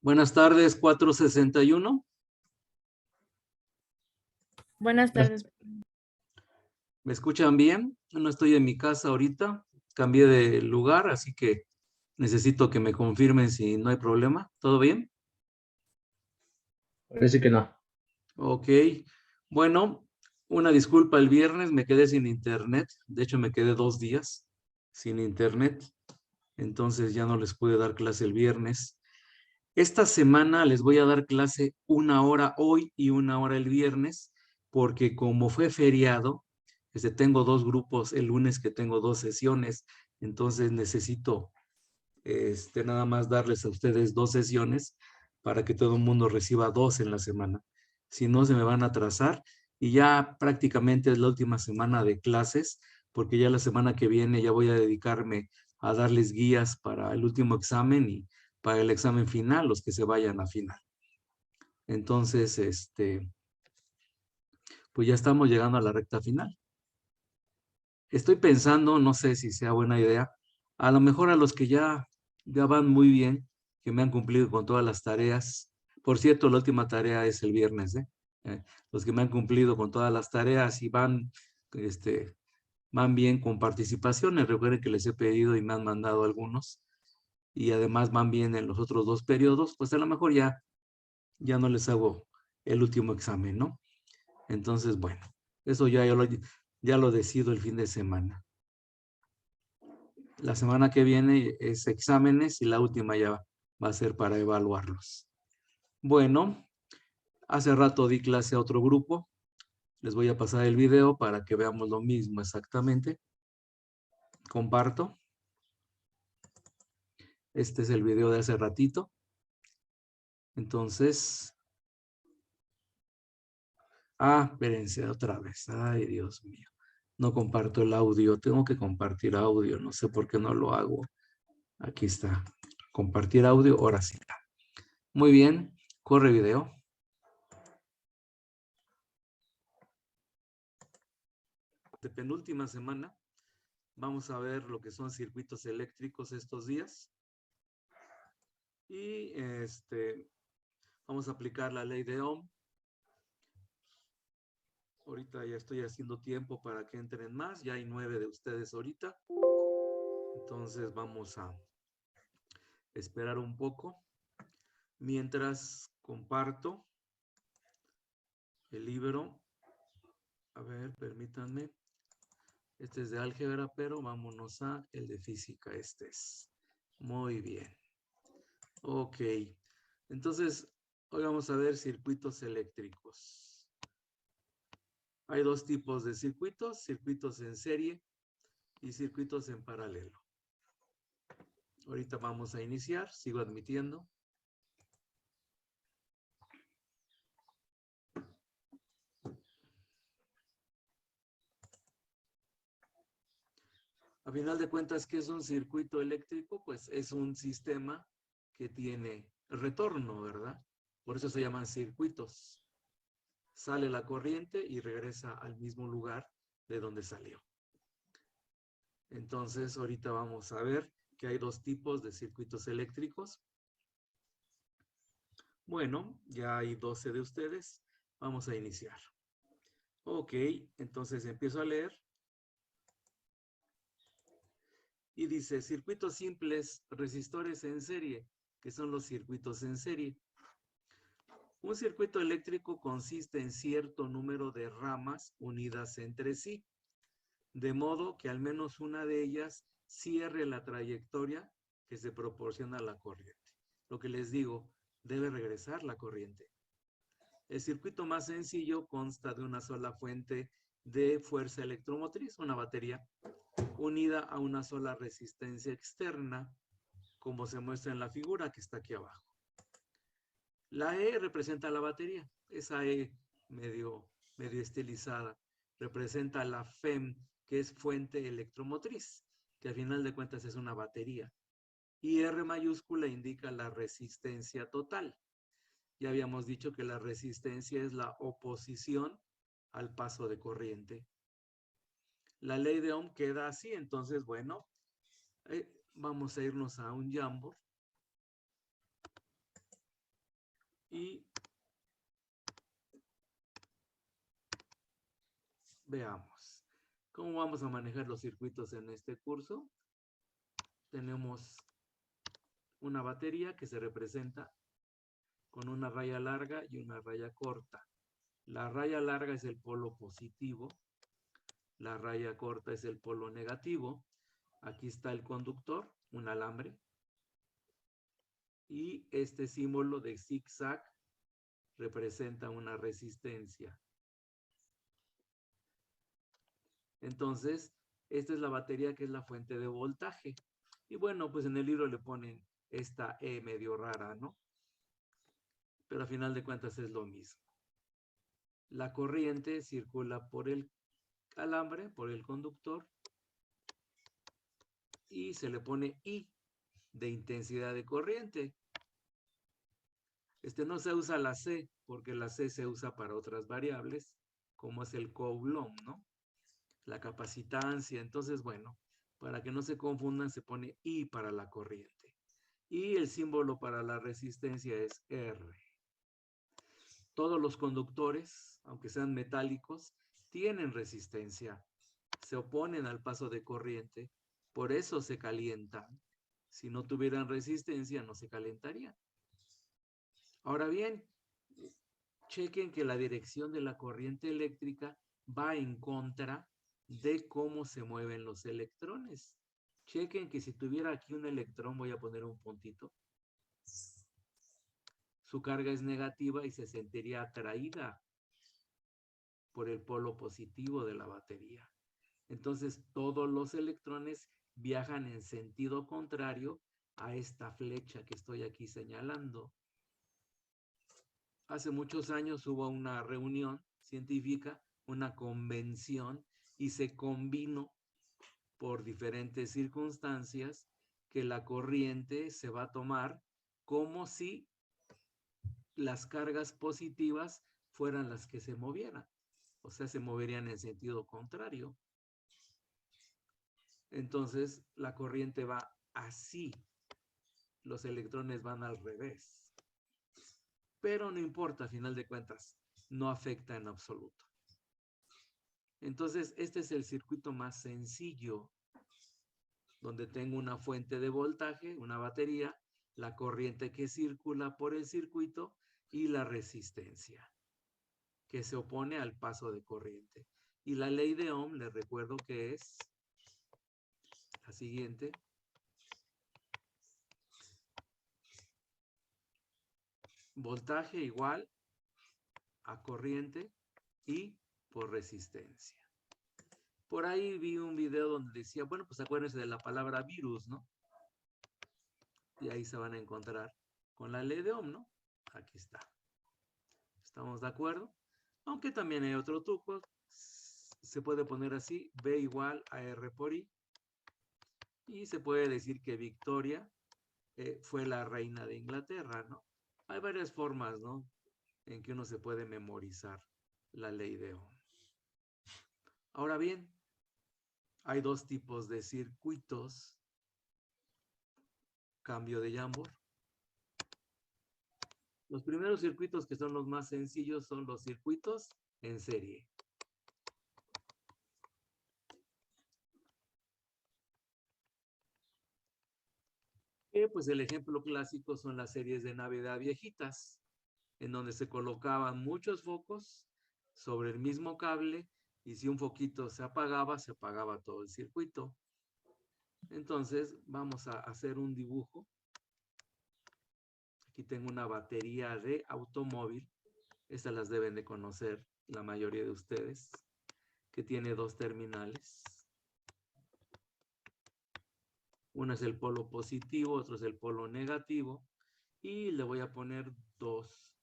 Buenas tardes, 461. Buenas tardes. ¿Me escuchan bien? No estoy en mi casa ahorita, cambié de lugar, así que necesito que me confirmen si no hay problema. ¿Todo bien? Parece que no. Ok. Bueno, una disculpa, el viernes me quedé sin internet. De hecho, me quedé 2 días sin internet. Entonces ya no les pude dar clase el viernes. Esta semana les voy a dar clase 1 hora hoy y 1 hora el viernes, porque como fue feriado, tengo 2 grupos el lunes que tengo 2 sesiones, entonces necesito nada más darles a ustedes 2 sesiones para que todo el mundo reciba 2 en la semana. Si no, se me van a atrasar y ya prácticamente es la última semana de clases, porque ya la semana que viene ya voy a dedicarme a darles guías para el último examen y para el examen final, los que se vayan a final. Entonces, pues ya estamos llegando a la recta final. Estoy pensando, no sé si sea buena idea, a lo mejor a los que ya van muy bien, que me han cumplido con todas las tareas. Por cierto, la última tarea es el viernes, ¿eh? Los que me han cumplido con todas las tareas y van bien con participaciones. Recuerden que les he pedido y me han mandado algunos. Y además van bien en los otros 2 periodos, pues a lo mejor ya no les hago el último examen, ¿no? Entonces, bueno, eso ya lo decido el fin de semana. La semana que viene es exámenes y la última ya va a ser para evaluarlos. Bueno, hace rato di clase a otro grupo. Les voy a pasar el video para que veamos lo mismo exactamente. Comparto. Este es el video de hace ratito. Entonces, espérense otra vez. Ay, Dios mío. No comparto el audio. Tengo que compartir audio. No sé por qué no lo hago. Aquí está. Compartir audio. Ahora sí. Muy bien. Corre video. De penúltima semana. Vamos a ver lo que son circuitos eléctricos estos días. Y vamos a aplicar la ley de Ohm. Ahorita ya estoy haciendo tiempo para que entren más. Ya hay 9 de ustedes ahorita. Entonces vamos a esperar un poco. Mientras comparto el libro. A ver, permítanme. Este es de álgebra, pero vámonos a el de física. Este es. Muy bien. Ok. Entonces, hoy vamos a ver circuitos eléctricos. Hay 2 tipos de circuitos en serie y circuitos en paralelo. Ahorita vamos a iniciar, sigo admitiendo. A final de cuentas, ¿qué es un circuito eléctrico? Pues es un sistema que tiene retorno, ¿verdad? Por eso se llaman circuitos. Sale la corriente y regresa al mismo lugar de donde salió. Entonces, ahorita vamos a ver que hay 2 tipos de circuitos eléctricos. Bueno, ya hay 12 de ustedes. Vamos a iniciar. Ok, entonces empiezo a leer. Y dice, circuitos simples, resistores en serie, que son los circuitos en serie. Un circuito eléctrico consiste en cierto número de ramas unidas entre sí, de modo que al menos una de ellas cierre la trayectoria que se proporciona a la corriente. Lo que les digo, debe regresar la corriente. El circuito más sencillo consta de una sola fuente de fuerza electromotriz, una batería, unida a una sola resistencia externa, como se muestra en la figura que está aquí abajo. La E representa la batería, esa E medio estilizada, representa la FEM, que es fuente electromotriz, que al final de cuentas es una batería. Y R mayúscula indica la resistencia total. Ya habíamos dicho que la resistencia es la oposición al paso de corriente. La ley de Ohm queda así, entonces, bueno, vamos a irnos a un Jamboard. Veamos. ¿Cómo vamos a manejar los circuitos en este curso? Tenemos una batería que se representa con una raya larga y una raya corta. La raya larga es el polo positivo, la raya corta es el polo negativo. Aquí está el conductor, un alambre. Y este símbolo de zigzag representa una resistencia. Entonces, esta es la batería que es la fuente de voltaje. Y bueno, pues en el libro le ponen esta E medio rara, ¿no? Pero a final de cuentas es lo mismo. La corriente circula por el alambre, por el conductor, y se le pone I de intensidad de corriente. No se usa la C, porque la C se usa para otras variables, como es el Coulomb, ¿no? La capacitancia. Entonces, bueno, para que no se confundan, se pone I para la corriente. Y el símbolo para la resistencia es R. Todos los conductores, aunque sean metálicos, tienen resistencia. Se oponen al paso de corriente, por eso se calientan. Si no tuvieran resistencia, no se calentarían. Ahora bien, chequen que la dirección de la corriente eléctrica va en contra de cómo se mueven los electrones. Chequen que si tuviera aquí un electrón, voy a poner un puntito, su carga es negativa y se sentiría atraída por el polo positivo de la batería. Entonces, todos los electrones viajan en sentido contrario a esta flecha que estoy aquí señalando. Hace muchos años hubo una reunión científica, una convención, y se combinó por diferentes circunstancias que la corriente se va a tomar como si las cargas positivas fueran las que se movieran. O sea, se moverían en sentido contrario. Entonces, la corriente va así. Los electrones van al revés. Pero no importa, a final de cuentas, no afecta en absoluto. Entonces, este es el circuito más sencillo, donde tengo una fuente de voltaje, una batería, la corriente que circula por el circuito y la resistencia, que se opone al paso de corriente. Y la ley de Ohm, les recuerdo que es la siguiente. Voltaje igual a corriente y por resistencia. Por ahí vi un video donde decía, bueno, pues acuérdense de la palabra virus, ¿no? Y ahí se van a encontrar con la ley de Ohm, ¿no? Aquí está. ¿Estamos de acuerdo? Aunque también hay otro truco. Se puede poner así, V igual a R por I. Y se puede decir que Victoria fue la reina de Inglaterra, ¿no? Hay varias formas, ¿no? En que uno se puede memorizar la ley de Ohm. Ahora bien, hay dos tipos de circuitos. Cambio de Jambor. Los primeros circuitos, que son los más sencillos, son los circuitos en serie. Pues el ejemplo clásico son las series de Navidad viejitas, en donde se colocaban muchos focos sobre el mismo cable, y si un foquito se apagaba todo el circuito. Entonces vamos a hacer un dibujo. Aquí tengo una batería de automóvil. Estas las deben de conocer la mayoría de ustedes, que tiene dos terminales. Uno es el polo positivo, otro es el polo negativo. Y le voy a poner dos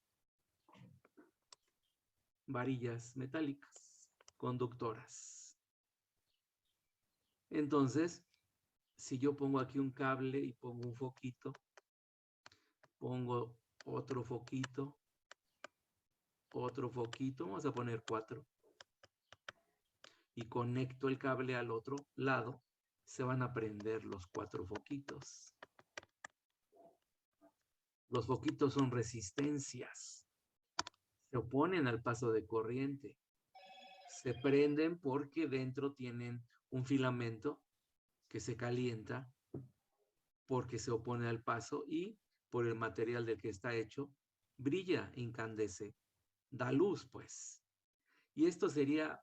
varillas metálicas conductoras. Entonces, si yo pongo aquí un cable y pongo un foquito, pongo otro foquito, vamos a poner 4, y conecto el cable al otro lado, se van a prender los 4 foquitos. Los foquitos son resistencias, se oponen al paso de corriente. Se prenden porque dentro tienen un filamento que se calienta porque se opone al paso y por el material del que está hecho, brilla, incandesce, da luz, pues. Y esto sería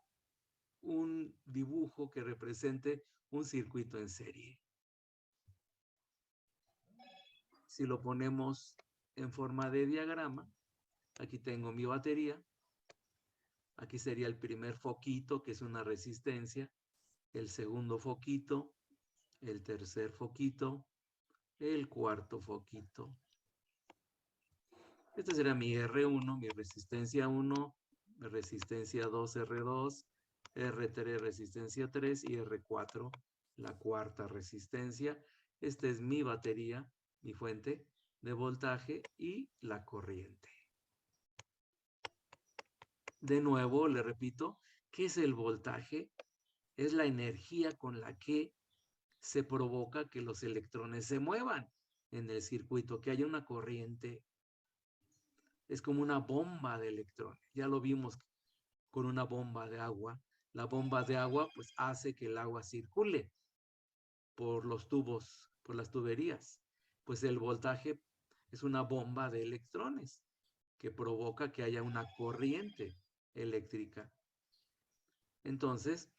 un dibujo que represente un circuito en serie. Si lo ponemos en forma de diagrama, aquí tengo mi batería, aquí sería el primer foquito, que es una resistencia, el segundo foquito, el tercer foquito, el cuarto foquito. Este será mi R1, mi resistencia 1, mi resistencia 2, R2, R3, resistencia 3 y R4, la cuarta resistencia. Esta es mi batería, mi fuente de voltaje y la corriente. De nuevo, le repito, ¿qué es el voltaje? Es la energía con la que se provoca que los electrones se muevan en el circuito, que haya una corriente. Es como una bomba de electrones. Ya lo vimos con una bomba de agua. La bomba de agua pues hace que el agua circule por los tubos, por las tuberías. Pues el voltaje es una bomba de electrones que provoca que haya una corriente eléctrica. Entonces,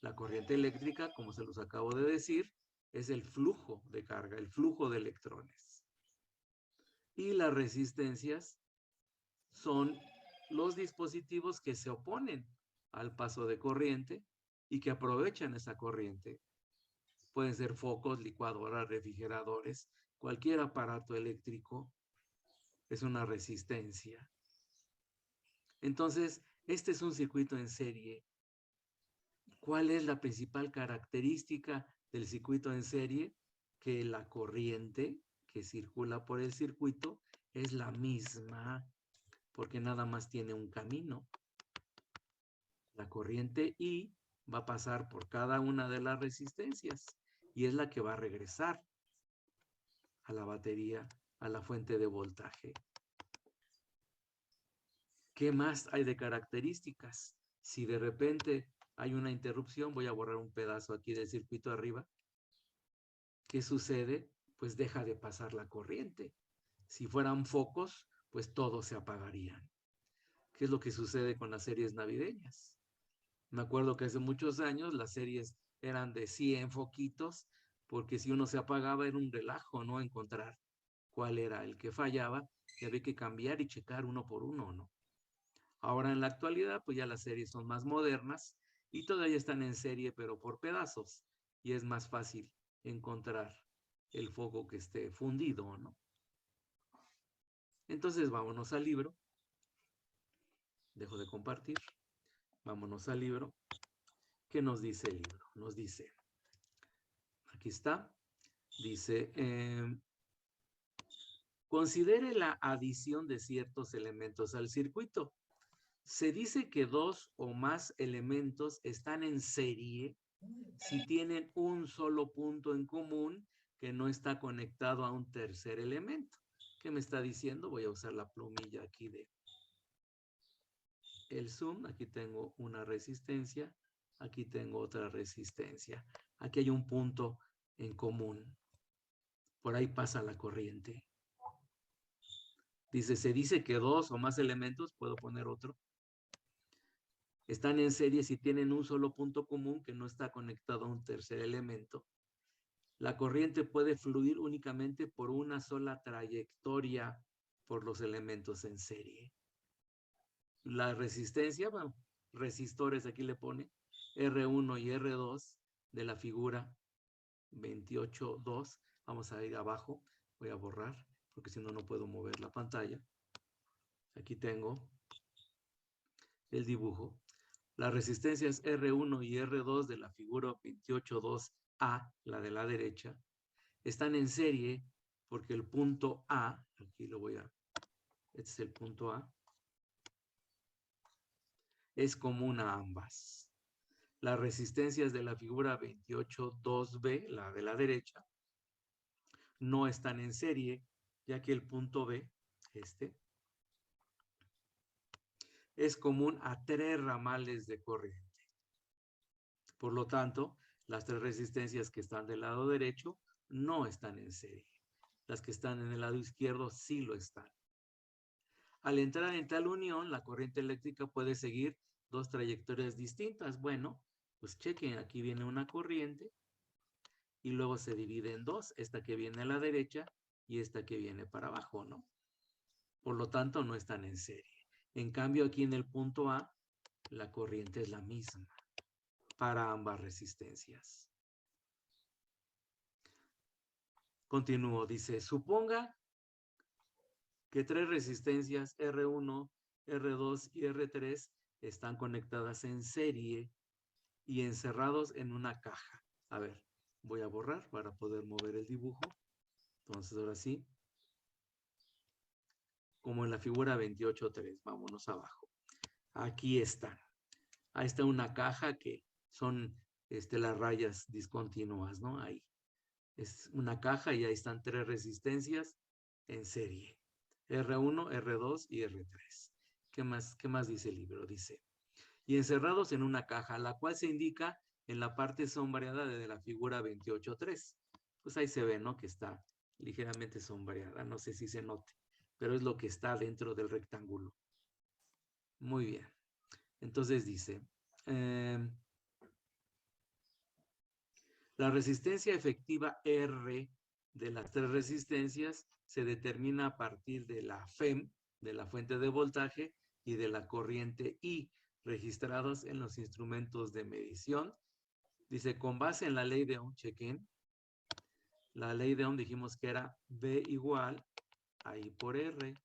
la corriente eléctrica, como se los acabo de decir, es el flujo de carga, el flujo de electrones. Y las resistencias son los dispositivos que se oponen al paso de corriente y que aprovechan esa corriente. Pueden ser focos, licuadoras, refrigeradores, cualquier aparato eléctrico es una resistencia. Entonces, este es un circuito en serie. ¿Cuál es la principal característica del circuito en serie? Que la corriente que circula por el circuito es la misma, porque nada más tiene un camino. La corriente I va a pasar por cada una de las resistencias y es la que va a regresar a la batería, a la fuente de voltaje. ¿Qué más hay de características? Si de repente hay una interrupción, voy a borrar un pedazo aquí del circuito arriba. ¿Qué sucede? Pues deja de pasar la corriente. Si fueran focos, pues todos se apagarían. ¿Qué es lo que sucede con las series navideñas? Me acuerdo que hace muchos años las series eran de 100 foquitos, porque si uno se apagaba era un relajo, ¿no? Encontrar cuál era el que fallaba y había que cambiar y checar uno por uno, ¿no? Ahora en la actualidad, pues ya las series son más modernas y todavía están en serie, pero por pedazos. Y es más fácil encontrar el foco que esté fundido, ¿no? Entonces vámonos al libro. Dejo de compartir. Vámonos al libro. ¿Qué nos dice el libro? Nos dice, aquí está, dice, considere la adición de ciertos elementos al circuito. Se dice que dos o más elementos están en serie si tienen un solo punto en común que no está conectado a un tercer elemento. ¿Qué me está diciendo? Voy a usar la plumilla aquí de el zoom. Aquí tengo una resistencia, aquí tengo otra resistencia. Aquí hay un punto en común. Por ahí pasa la corriente. Dice, se dice que dos o más elementos, puedo poner otro, están en serie si tienen un solo punto común que no está conectado a un tercer elemento. La corriente puede fluir únicamente por una sola trayectoria por los elementos en serie. La resistencia, bueno, resistores aquí le pone R1 y R2 de la figura 28.2. Vamos a ir abajo, voy a borrar porque si no, no puedo mover la pantalla. Aquí tengo el dibujo. Las resistencias R1 y R2 de la figura 28.2A, la de la derecha, están en serie porque el punto A, aquí lo voy a, este es el punto A, es común a ambas. Las resistencias de la figura 28.2B, la de la derecha, no están en serie, ya que el punto B, este, es común a 3 ramales de corriente. Por lo tanto, las 3 resistencias que están del lado derecho no están en serie. Las que están en el lado izquierdo sí lo están. Al entrar en tal unión, la corriente eléctrica puede seguir 2 trayectorias distintas. Bueno, pues chequen, aquí viene una corriente y luego se divide en 2, esta que viene a la derecha y esta que viene para abajo, ¿no? Por lo tanto, no están en serie. En cambio, aquí en el punto A, la corriente es la misma para ambas resistencias. Continúo, dice, suponga que 3 resistencias R1, R2 y R3 están conectadas en serie y encerrados en una caja. A ver, voy a borrar para poder mover el dibujo. Entonces, ahora sí, como en la figura 28.3, vámonos abajo. Aquí están. Ahí está una caja que son las rayas discontinuas, ¿no? Ahí. Es una caja y ahí están 3 resistencias en serie. R1, R2 y R3. ¿Qué más dice el libro? Dice, y encerrados en una caja, la cual se indica en la parte sombreada de la figura 28.3. Pues ahí se ve, ¿no? Que está ligeramente sombreada. No sé si se note, pero es lo que está dentro del rectángulo. Muy bien. Entonces dice, la resistencia efectiva R de las 3 resistencias se determina a partir de la FEM, de la fuente de voltaje, y de la corriente I, registrados en los instrumentos de medición. Dice, con base en la ley de Ohm, chequen, la ley de Ohm dijimos que era B igual a I por R.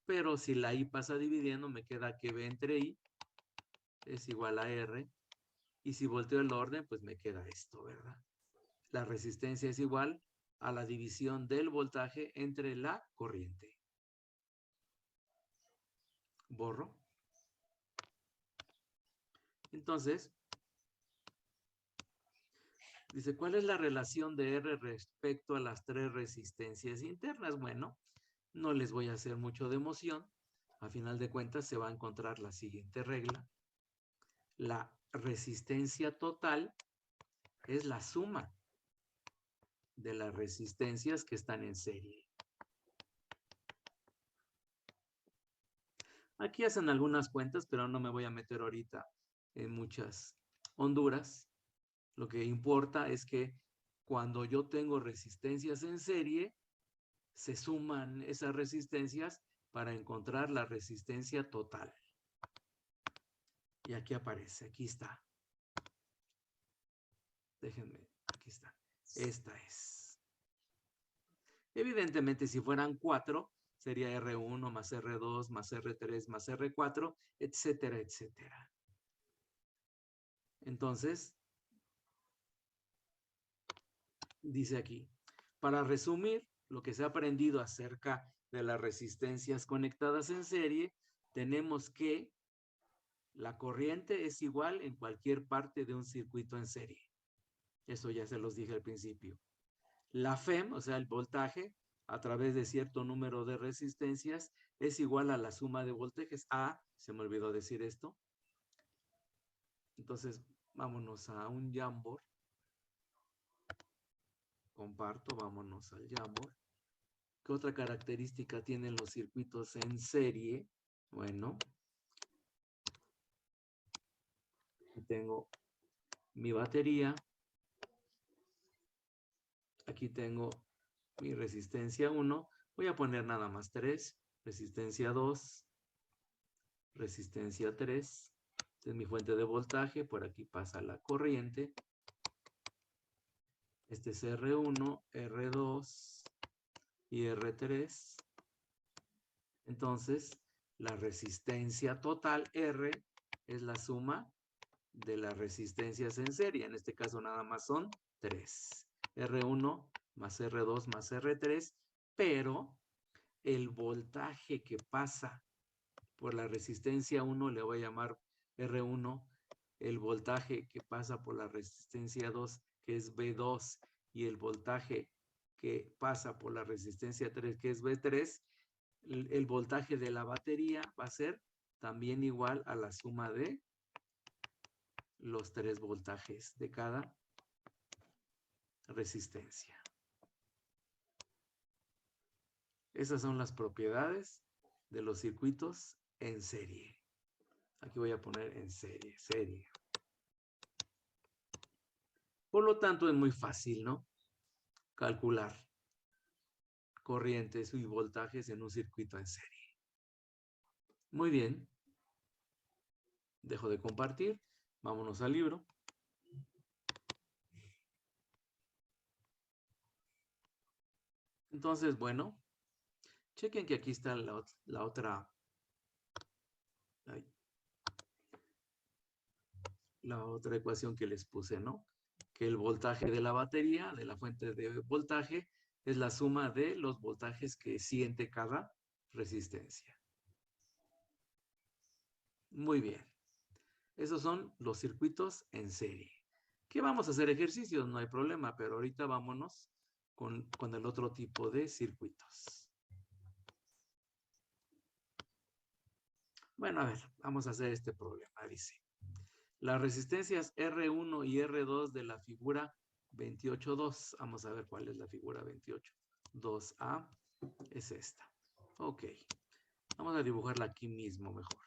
Pero si la I pasa dividiendo, me queda que B entre I es igual a R. Y si volteo el orden, pues me queda esto, ¿verdad? La resistencia es igual a la división del voltaje entre la corriente. Borro. Entonces, dice, ¿cuál es la relación de R respecto a las 3 resistencias internas? Bueno, no les voy a hacer mucho de emoción. A final de cuentas se va a encontrar la siguiente regla. La resistencia total es la suma de las resistencias que están en serie. Aquí hacen algunas cuentas, pero no me voy a meter ahorita en muchas honduras. Lo que importa es que cuando yo tengo resistencias en serie, se suman esas resistencias para encontrar la resistencia total. Y aquí aparece, aquí está. Déjenme, aquí está. Esta es. Evidentemente, si fueran 4, sería R1 más R2 más R3 más R4, etcétera, etcétera. Entonces, dice aquí, para resumir lo que se ha aprendido acerca de las resistencias conectadas en serie, tenemos que la corriente es igual en cualquier parte de un circuito en serie. Eso ya se los dije al principio. La FEM, o sea, el voltaje, a través de cierto número de resistencias, es igual a la suma de voltajes. Se me olvidó decir esto. Entonces, vámonos a un Jamboard. Comparto, vámonos al Jamboard. ¿Qué otra característica tienen los circuitos en serie? Bueno, aquí tengo mi batería. Aquí tengo mi resistencia 1. Voy a poner nada más 3. Resistencia 2. Resistencia 3. Esta es mi fuente de voltaje. Por aquí pasa la corriente. Este es R1, R2 y R3. Entonces, la resistencia total R es la suma de las resistencias en serie. En este caso nada más son 3. R1 más R2 más R3, pero el voltaje que pasa por la resistencia 1 le voy a llamar R1, el voltaje que pasa por la resistencia 2, que es B2, y el voltaje que pasa por la resistencia 3, que es B3, el voltaje de la batería va a ser también igual a la suma de los 3 voltajes de cada resistencia. Esas son las propiedades de los circuitos en serie. Aquí voy a poner en serie. Por lo tanto, es muy fácil, ¿no? Calcular corrientes y voltajes en un circuito en serie. Muy bien. Dejo de compartir. Vámonos al libro. Entonces, bueno, chequen que aquí está la otra ecuación que les puse, ¿no? Que el voltaje de la batería, de la fuente de voltaje, es la suma de los voltajes que siente cada resistencia. Muy bien. Esos son los circuitos en serie. ¿Qué vamos a hacer ejercicios? No hay problema, pero ahorita vámonos con el otro tipo de circuitos. Bueno, a ver, vamos a hacer este problema. Dice, las resistencias R1 y R2 de la figura 28.2. Vamos a ver cuál es la figura 28.2A. Es esta. Ok. Vamos a dibujarla aquí mismo mejor.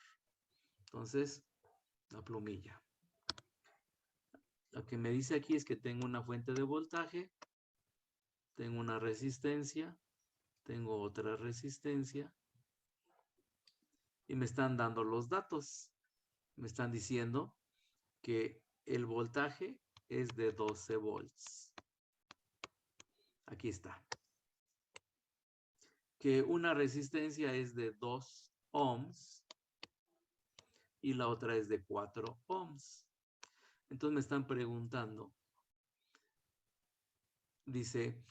Entonces, la plumilla. Lo que me dice aquí es que tengo una fuente de voltaje, tengo una resistencia, tengo otra resistencia y me están dando los datos. Me están diciendo que el voltaje es de 12 volts. Aquí está. Que una resistencia es de 2 ohms y la otra es de 4 ohms. Entonces me están preguntando, dice,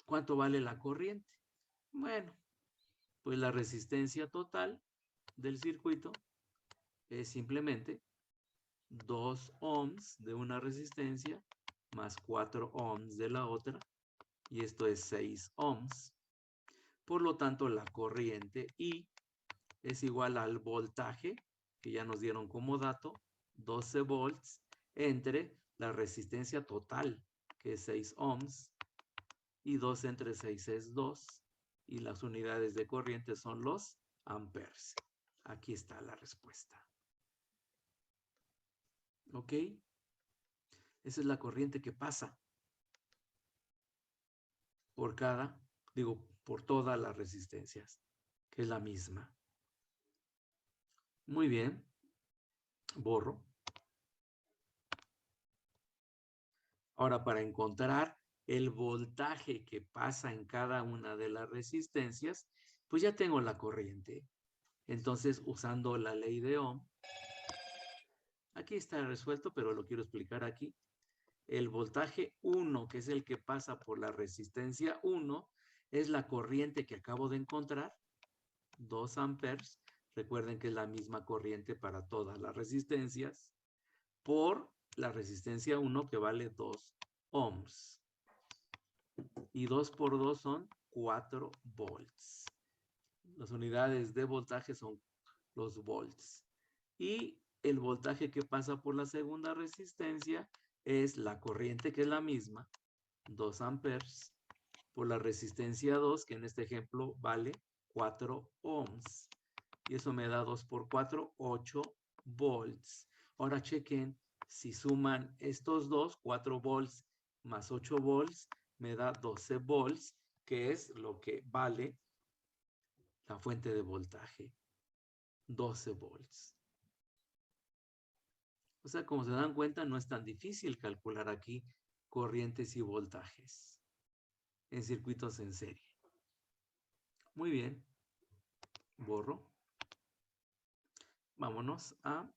¿cuánto vale la corriente? Bueno, pues la resistencia total del circuito es simplemente 2 ohms de una resistencia más 4 ohms de la otra, y esto es 6 ohms. Por lo tanto, la corriente I es igual al voltaje, que ya nos dieron como dato, 12 volts, entre la resistencia total, que es 6 ohms, y 2 entre 6 es 2, y las unidades de corriente son los amperes. Aquí está la respuesta. ¿Ok? Esa es la corriente que pasa por por todas las resistencias, que es la misma. Muy bien. Borro. Ahora, para encontrar el voltaje que pasa en cada una de las resistencias, pues ya tengo la corriente. Entonces, usando la ley de Ohm, aquí está resuelto, pero lo quiero explicar aquí. El voltaje 1, que es el que pasa por la resistencia 1, es la corriente que acabo de encontrar, 2 amperes. Recuerden que es la misma corriente para todas las resistencias, por la resistencia 1, que vale 2 ohms. Y 2 por 2 son 4 volts. Las unidades de voltaje son los volts. Y el voltaje que pasa por la segunda resistencia es la corriente, que es la misma, 2 amperes, por la resistencia 2, que en este ejemplo vale 4 ohms. Y eso me da 2 por 4, 8 volts. Ahora chequen, si suman estos dos, 4 volts más 8 volts, me da 12 volts, que es lo que vale la fuente de voltaje. 12 volts. O sea, como se dan cuenta, no es tan difícil calcular aquí corrientes y voltajes en circuitos en serie. Muy bien. Borro. Vámonos a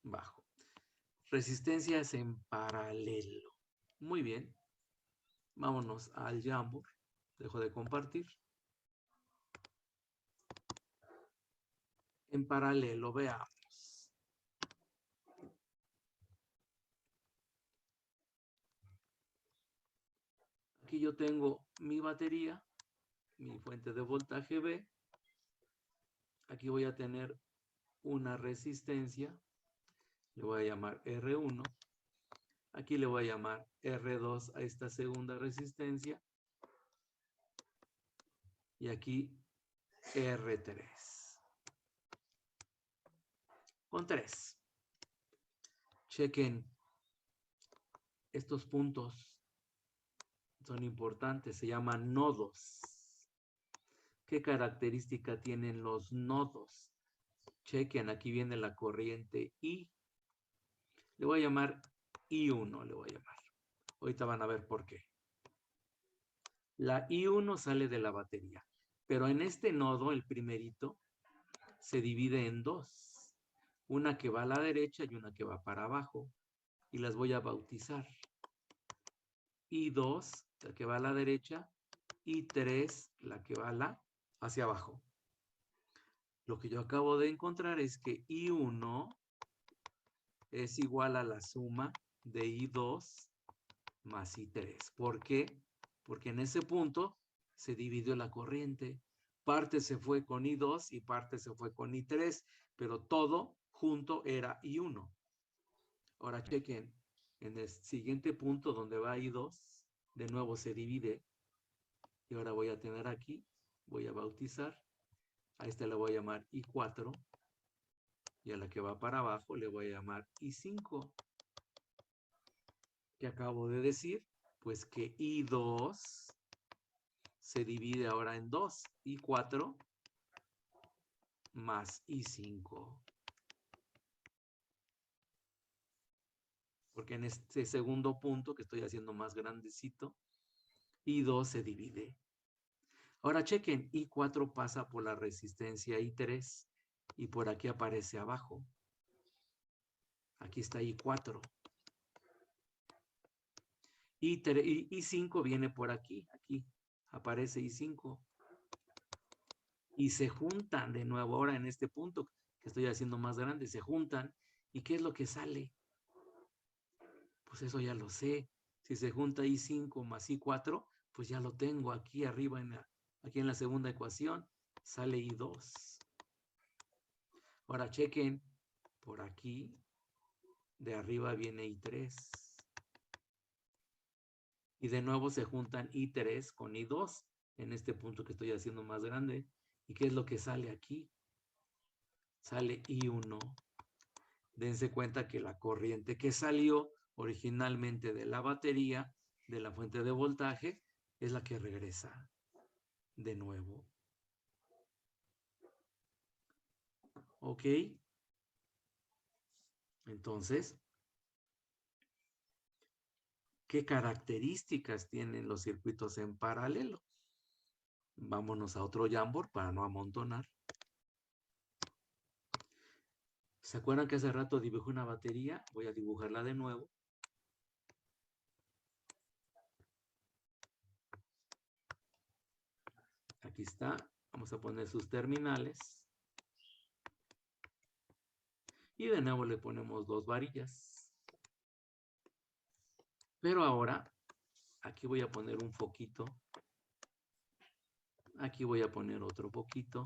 bajo. Resistencias en paralelo. Muy bien. Vámonos al Jamboard. Dejo de compartir. En paralelo, veamos. Aquí yo tengo mi batería mi fuente de voltaje B. Aquí voy a tener una resistencia. Le voy a llamar R1. Aquí le voy a llamar R2 a esta segunda resistencia. Y aquí R3. Con 3. Chequen. Estos puntos son importantes. Se llaman nodos. ¿Qué característica tienen los nodos? Chequen. Aquí viene la corriente I. Le voy a llamar I1. Le voy a llamar. Ahorita van a ver por qué. La I1 sale de la batería. Pero en este nodo, el primerito, se divide en dos. Una que va a la derecha y una que va para abajo. Y las voy a bautizar. I2, la que va a la derecha. I3, la que va hacia abajo. Lo que yo acabo de encontrar es que I1 es igual a la suma de I2 más I3. ¿Por qué? Porque en ese punto se dividió la corriente. Parte se fue con I2 y parte se fue con I3, pero todo junto era I1. Ahora chequen, en el siguiente punto donde va I2, de nuevo se divide. Y ahora voy a tener aquí, voy a bautizar. A esta le voy a llamar I4. Y a la que va para abajo le voy a llamar I5. ¿Qué acabo de decir? Pues que I2 se divide ahora en 2. I4 más I5. Porque en este segundo punto que estoy haciendo más grandecito, I2 se divide. Ahora chequen, I4 pasa por la resistencia I3 y por aquí aparece abajo. Aquí está I4. I5 viene por aquí, aparece I5. Y se juntan de nuevo ahora en este punto que estoy haciendo más grande, se juntan. ¿Y qué es lo que sale? Pues eso ya lo sé. Si se junta I5 más I4, pues ya lo tengo aquí arriba, aquí en la segunda ecuación, sale I2. Ahora chequen, por aquí, de arriba viene I3. Y de nuevo se juntan I3 con I2 en este punto que estoy haciendo más grande. ¿Y qué es lo que sale aquí? Sale I1. Dense cuenta que la corriente que salió originalmente de la batería, de la fuente de voltaje, es la que regresa de nuevo. ¿Ok? Entonces, ¿qué características tienen los circuitos en paralelo? Vámonos a otro Jamboard para no amontonar. ¿Se acuerdan que hace rato dibujé una batería? Voy a dibujarla de nuevo. Aquí está. Vamos a poner sus terminales. Y de nuevo le ponemos dos varillas. Pero ahora, aquí voy a poner un foquito. Aquí voy a poner otro poquito.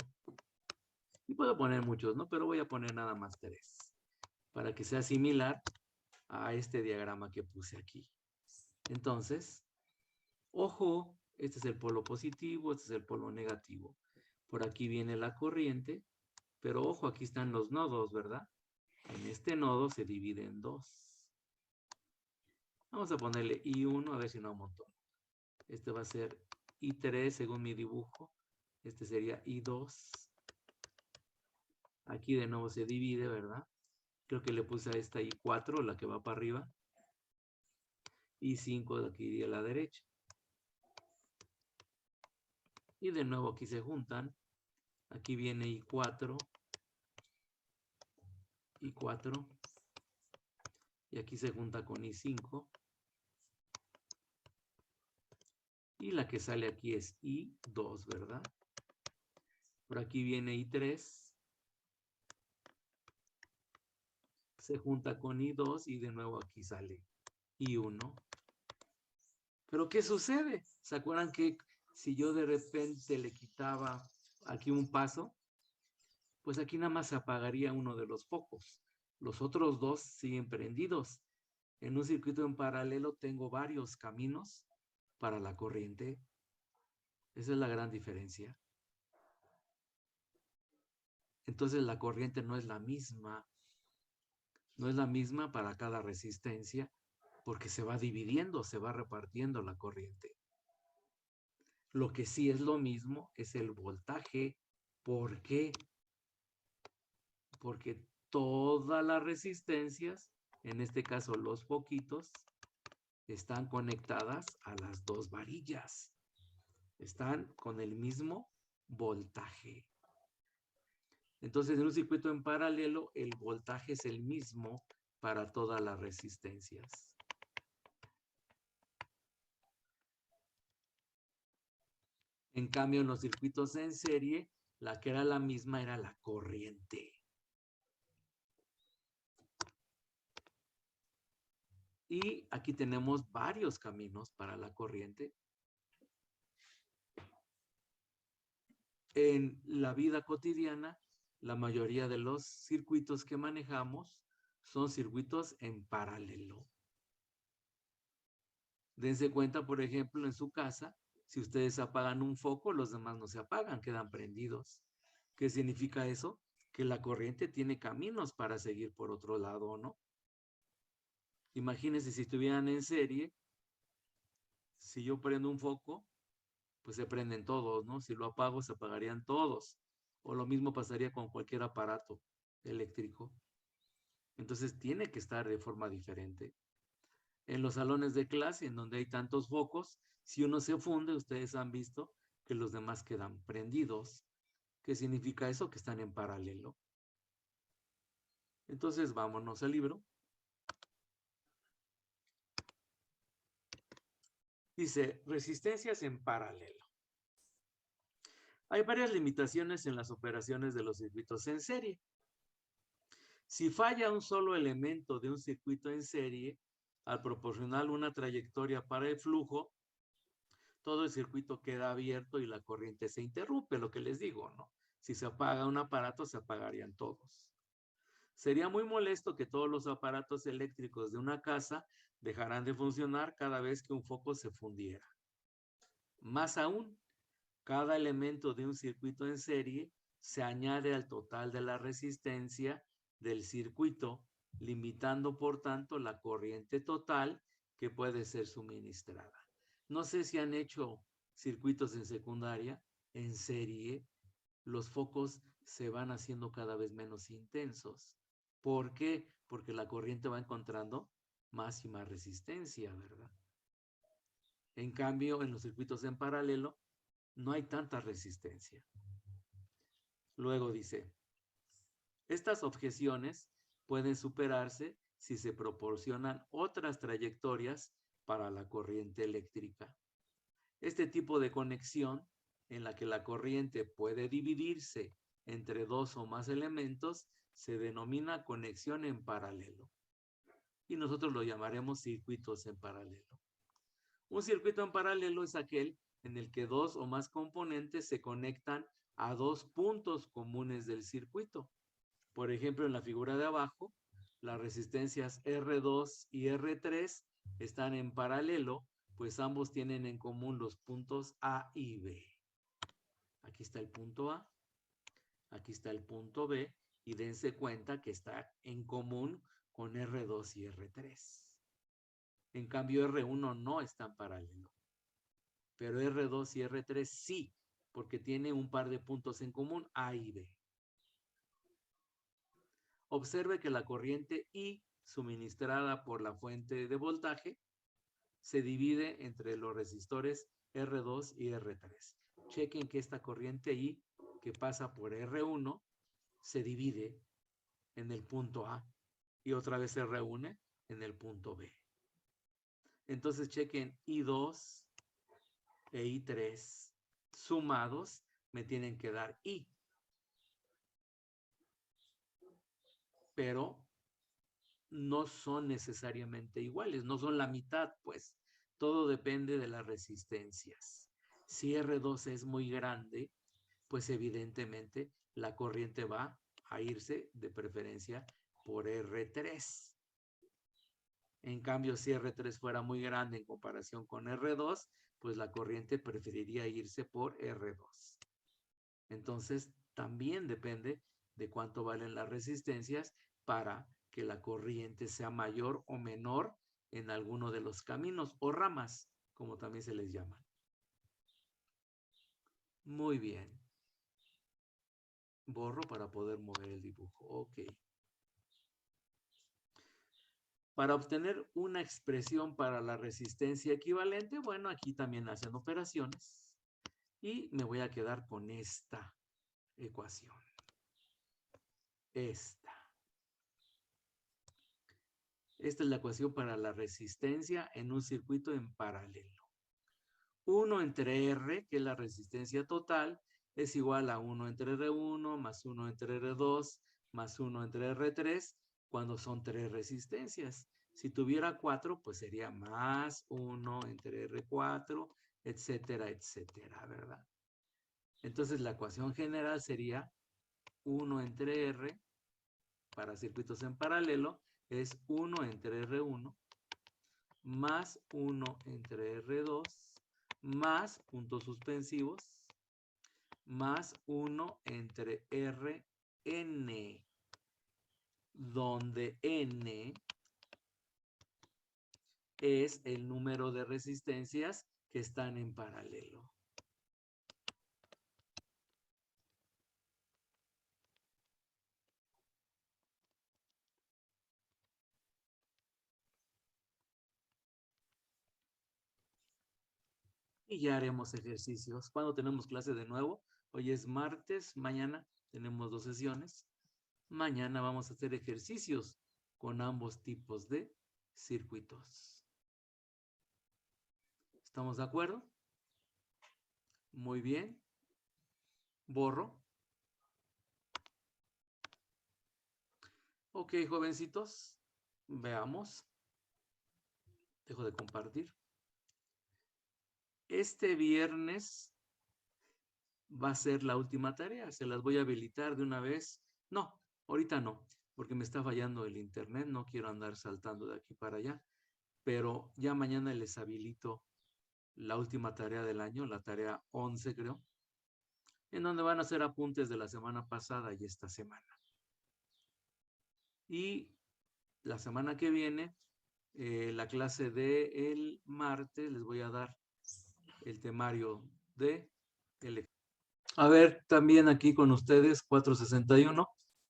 Y puedo poner muchos, ¿no? Pero voy a poner nada más 3. Para que sea similar a este diagrama que puse aquí. Entonces, ojo, este es el polo positivo, este es el polo negativo. Por aquí viene la corriente, pero ojo, aquí están los nodos, ¿verdad? En este nodo se divide en 2. Vamos a ponerle I1, a ver si no amontono. Este va a ser I3 según mi dibujo. Este sería I2. Aquí de nuevo se divide, ¿verdad? Creo que le puse a esta I4, la que va para arriba. I5 de aquí iría a la derecha. Y de nuevo aquí se juntan. Aquí viene I4. I4. Y aquí se junta con I5. Y la que sale aquí es I2, ¿verdad? Por aquí viene I3. Se junta con I2 y de nuevo aquí sale I1. Pero ¿qué sucede? ¿Se acuerdan que si yo de repente le quitaba aquí un paso, pues aquí nada más se apagaría uno de los focos. Los otros dos siguen prendidos. En un circuito en paralelo tengo varios caminos para la corriente. Esa es la gran diferencia. Entonces la corriente no es la misma. No es la misma para cada resistencia porque se va dividiendo, se va repartiendo la corriente. Lo que sí es lo mismo es el voltaje. ¿Por qué? Porque todas las resistencias, en este caso los foquitos, están conectadas a las dos varillas. Están con el mismo voltaje. Entonces, en un circuito en paralelo, el voltaje es el mismo para todas las resistencias. En cambio, en los circuitos en serie, la que era la misma era la corriente. Y aquí tenemos varios caminos para la corriente. En la vida cotidiana, la mayoría de los circuitos que manejamos son circuitos en paralelo. Dense cuenta, por ejemplo, en su casa, si ustedes apagan un foco, los demás no se apagan, quedan prendidos. ¿Qué significa eso? Que la corriente tiene caminos para seguir por otro lado, ¿no? Imagínense si estuvieran en serie, si yo prendo un foco, pues se prenden todos, ¿no? Si lo apago, se apagarían todos. O lo mismo pasaría con cualquier aparato eléctrico. Entonces tiene que estar de forma diferente. En los salones de clase, en donde hay tantos focos, si uno se funde, ustedes han visto que los demás quedan prendidos. ¿Qué significa eso? Que están en paralelo. Entonces vámonos al libro. Dice, resistencias en paralelo. Hay varias limitaciones en las operaciones de los circuitos en serie. Si falla un solo elemento de un circuito en serie, al proporcionar una trayectoria para el flujo, todo el circuito queda abierto y la corriente se interrumpe, lo que les digo, ¿no? Si se apaga un aparato, se apagarían todos. Sería muy molesto que todos los aparatos eléctricos de una casa dejaran de funcionar cada vez que un foco se fundiera. Más aún, cada elemento de un circuito en serie se añade al total de la resistencia del circuito, limitando por tanto la corriente total que puede ser suministrada. No sé si han hecho circuitos en secundaria, en serie, los focos se van haciendo cada vez menos intensos. ¿Por qué? Porque la corriente va encontrando más y más resistencia, ¿verdad? En cambio, en los circuitos en paralelo, no hay tanta resistencia. Luego dice, estas objeciones pueden superarse si se proporcionan otras trayectorias para la corriente eléctrica. Este tipo de conexión, en la que la corriente puede dividirse entre dos o más elementos, se denomina conexión en paralelo. Y nosotros lo llamaremos circuitos en paralelo. Un circuito en paralelo es aquel en el que dos o más componentes se conectan a dos puntos comunes del circuito. Por ejemplo, en la figura de abajo, las resistencias R2 y R3 están en paralelo, pues ambos tienen en común los puntos A y B. Aquí está el punto A, aquí está el punto B, y dense cuenta que está en común con R2 y R3. En cambio, R1 no está en paralelo. Pero R2 y R3 sí, porque tiene un par de puntos en común, A y B. Observe que la corriente I suministrada por la fuente de voltaje se divide entre los resistores R2 y R3. Chequen que esta corriente I que pasa por R1 se divide en el punto A y otra vez se reúne en el punto B. Entonces chequen I2 e I3 sumados me tienen que dar I. Pero no son necesariamente iguales, no son la mitad, pues. Todo depende de las resistencias. Si R2 es muy grande, pues evidentemente la corriente va a irse de preferencia por R3. En cambio, si R3 fuera muy grande en comparación con R2, pues la corriente preferiría irse por R2. Entonces, también depende de cuánto valen las resistencias para que la corriente sea mayor o menor en alguno de los caminos o ramas, como también se les llaman. Muy bien. Borro para poder mover el dibujo. Ok. Para obtener una expresión para la resistencia equivalente, bueno, aquí también hacen operaciones. Y me voy a quedar con esta ecuación. Esta. Esta es la ecuación para la resistencia en un circuito en paralelo. 1 entre R, que es la resistencia total, es igual a 1 entre R1 más 1 entre R2 más 1 entre R3 cuando son 3 resistencias. Si tuviera 4, pues sería más 1 entre R4, etcétera, etcétera, ¿verdad? Entonces la ecuación general sería 1 entre R para circuitos en paralelo es 1 entre R1 más 1 entre R2 más puntos suspensivos más 1 entre Rn, donde N es el número de resistencias que están en paralelo. Y ya haremos ejercicios. ¿Cuándo tenemos clase de nuevo? Hoy es martes, mañana tenemos 2 sesiones. Mañana vamos a hacer ejercicios con ambos tipos de circuitos. ¿Estamos de acuerdo? Muy bien. Borro. Ok, jovencitos. Veamos. Dejo de compartir. Este viernes va a ser la última tarea. Se las voy a habilitar de una vez. No, ahorita no, porque me está fallando el internet. No quiero andar saltando de aquí para allá. Pero ya mañana les habilito la última tarea del año, la tarea 11 creo, en donde van a hacer apuntes de la semana pasada y esta semana. Y la semana que viene, la clase del martes, les voy a dar el temario de a ver, también aquí con ustedes, 461,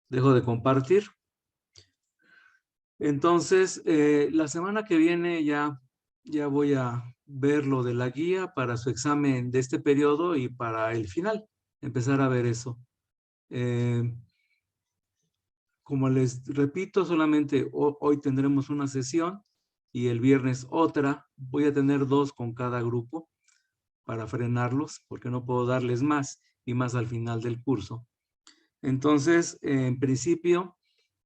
dejo de compartir. Entonces, la semana que viene ya voy a ver lo de la guía para su examen de este periodo y para el final, empezar a ver eso. Como les repito, solamente hoy tendremos una sesión y el viernes otra. Voy a tener 2 con cada grupo para frenarlos, porque no puedo darles más y más al final del curso. Entonces, en principio,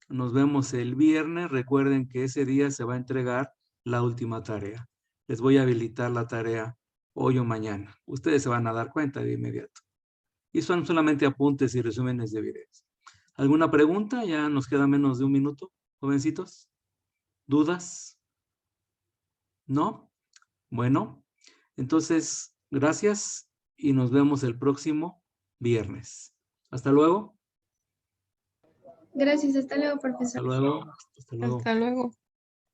nos vemos el viernes. Recuerden que ese día se va a entregar la última tarea. Les voy a habilitar la tarea hoy o mañana. Ustedes se van a dar cuenta de inmediato. Y son solamente apuntes y resúmenes de videos. ¿Alguna pregunta? Ya nos queda menos de un minuto, jovencitos. ¿Dudas? ¿No? Bueno, entonces, gracias y nos vemos el próximo viernes. Hasta luego. Gracias, hasta luego, profesor. Hasta luego. Hasta luego. Hasta luego.